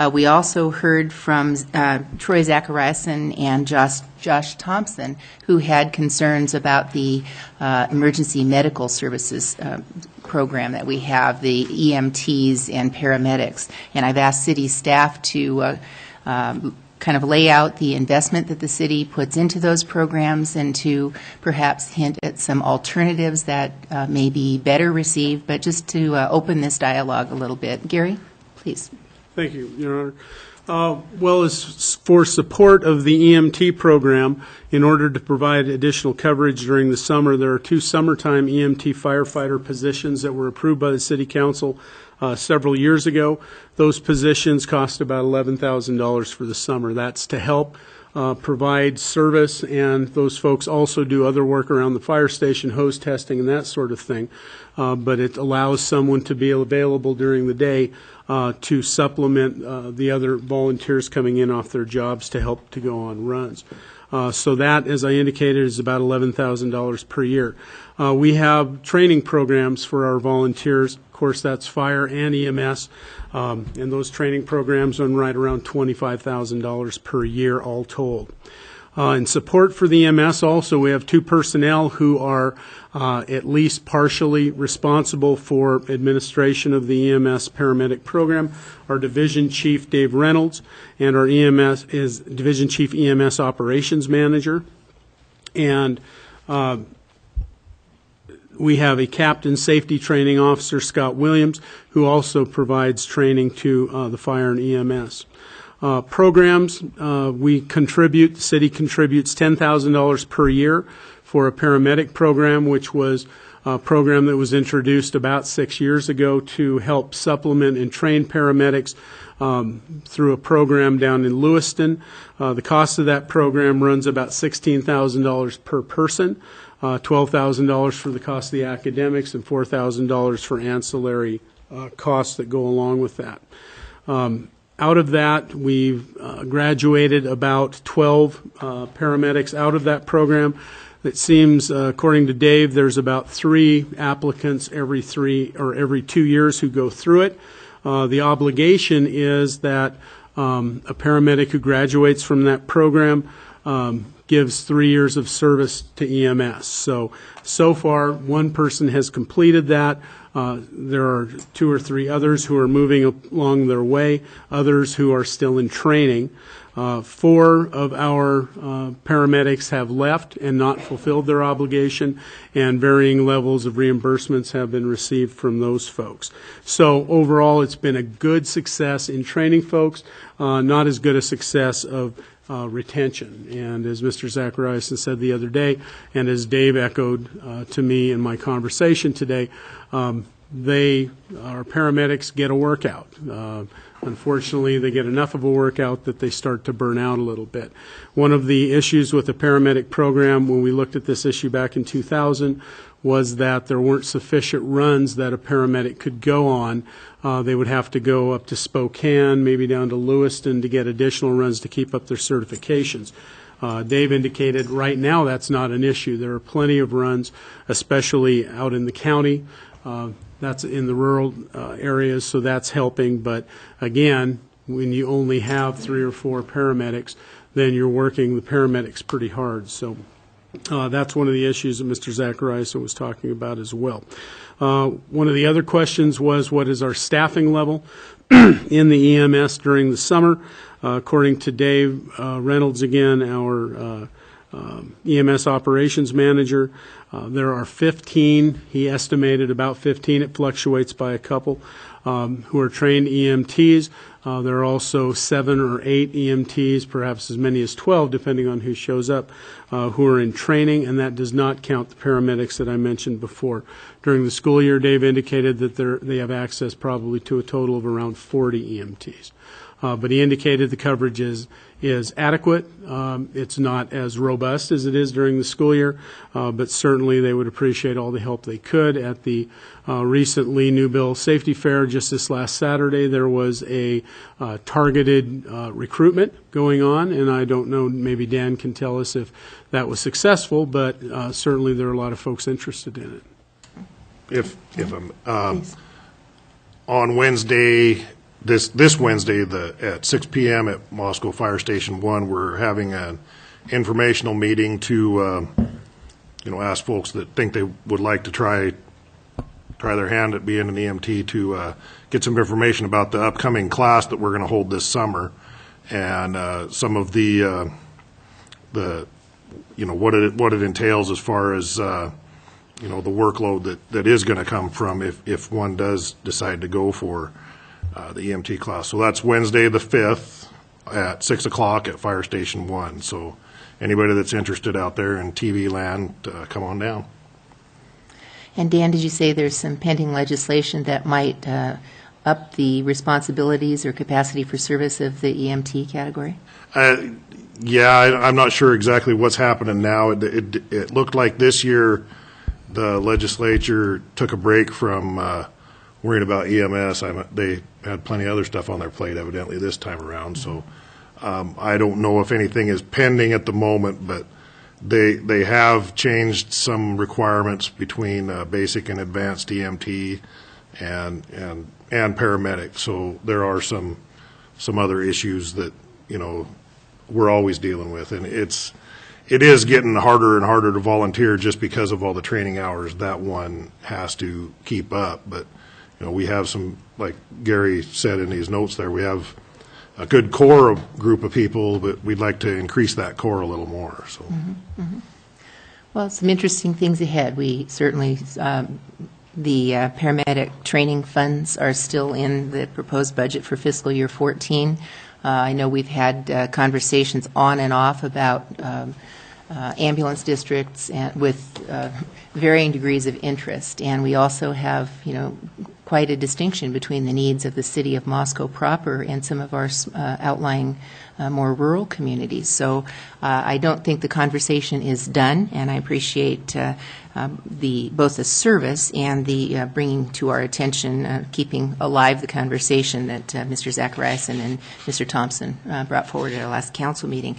We also heard from Troy Zachariason and Josh Thompson, who had concerns about the emergency medical services program that we have, the EMTs and paramedics. And I've asked city staff to kind of lay out the investment that the city puts into those programs and to perhaps hint at some alternatives that may be better received, but just to open this dialogue a little bit. Gary, please. Thank you, Your Honor. Well, as for support of the EMT program, in order to provide additional coverage during the summer, there are 2 summertime EMT firefighter positions that were approved by the City Council several years ago. Those positions cost about $11,000 for the summer. That's to help provide service, and those folks also do other work around the fire station, hose testing, and that sort of thing. But it allows someone to be available during the day to supplement the other volunteers coming in off their jobs to help to go on runs. So that, as I indicated, is about $11,000 per year. We have training programs for our volunteers. Of course, that's fire and EMS, and those training programs run right around $25,000 per year all told. In support for the EMS also, we have 2 personnel who are at least partially responsible for administration of the EMS paramedic program. Our Division Chief, Dave Reynolds, and our EMS is Division Chief EMS Operations Manager. And we have a Captain Safety Training Officer, Scott Williams, who also provides training to the fire and EMS. Programs, we contribute, the city contributes $10,000 per year for a paramedic program, which was a program that was introduced about 6 years ago to help supplement and train paramedics through a program down in Lewiston. The cost of that program runs about $16,000 per person, $12,000 for the cost of the academics, and $4,000 for ancillary costs that go along with that. Out of that, we've graduated about 12 paramedics out of that program. It seems, according to Dave, there's about 3 applicants every 2 years who go through it. The obligation is that a paramedic who graduates from that program gives 3 years of service to EMS. So far, 1 person has completed that. There are 2 or 3 others who are moving along their way, others who are still in training. 4 of our paramedics have left and not fulfilled their obligation, and varying levels of reimbursements have been received from those folks. So overall, it's been a good success in training folks, not as good a success of retention. And as Mr. Zachariason said the other day, and as Dave echoed to me in my conversation today, our paramedics get a workout. Unfortunately, they get enough of a workout that they start to burn out a little bit. One of the issues with the paramedic program when we looked at this issue back in 2000 was that there weren't sufficient runs that a paramedic could go on. They would have to go up to Spokane, maybe down to Lewiston to get additional runs to keep up their certifications. Dave indicated right now that's not an issue. There are plenty of runs, especially out in the county. That's in the rural areas, so that's helping. But again, when you only have 3 or 4 paramedics, then you're working the paramedics pretty hard. So that's one of the issues that Mr. Zachariason was talking about as well. One of the other questions was, what is our staffing level in the EMS during the summer? According to Dave Reynolds, again, our EMS operations manager, there are 15, he estimated about 15, it fluctuates by a couple, who are trained EMTs. There are also 7 or 8 EMTs, perhaps as many as 12, depending on who shows up, who are in training, and that does not count the paramedics that I mentioned before. During the school year, Dave indicated that they have access probably to a total of around 40 EMTs. But he indicated the coverage is adequate. It's not as robust as it is during the school year, but certainly they would appreciate all the help they could. At the recently New Bill Safety Fair just this last Saturday, there was a targeted recruitment going on, and I don't know, maybe Dan can tell us if that was successful, but certainly there are a lot of folks interested in it. If I'm on Wednesday, this Wednesday, at 6 p.m. at Moscow Fire Station 1, we're having an informational meeting to, ask folks that think they would like to try their hand at being an EMT to get some information about the upcoming class that we're going to hold this summer, and some of the what it entails as far as the workload that is going to come from if one does decide to go for the EMT class. So that's Wednesday the 5th at 6 o'clock at Fire Station 1. So anybody that's interested out there in TV land, come on down. And Dan, did you say there's some pending legislation that might up the responsibilities or capacity for service of the EMT category? Yeah, I'm not sure exactly what's happening now. It looked like this year the legislature took a break from worrying about EMS. They had plenty of other stuff on their plate, evidently, this time around. So I don't know if anything is pending at the moment, but they have changed some requirements between basic and advanced EMT and paramedic. So there are some other issues that we're always dealing with, and it is getting harder and harder to volunteer just because of all the training hours that one has to keep up. But we have some, like Gary said in his notes there, we have a good core group of people, but we'd like to increase that core a little more. So, Well, some interesting things ahead. We certainly, the paramedic training funds are still in the proposed budget for fiscal year 14. I know we've had conversations on and off about ambulance districts and with varying degrees of interest, and we also have, quite a distinction between the needs of the city of Moscow proper and some of our outlying more rural communities. So I don't think the conversation is done, and I appreciate both the service and the bringing to our attention, keeping alive the conversation that Mr. Zachariason and Mr. Thompson brought forward at our last council meeting.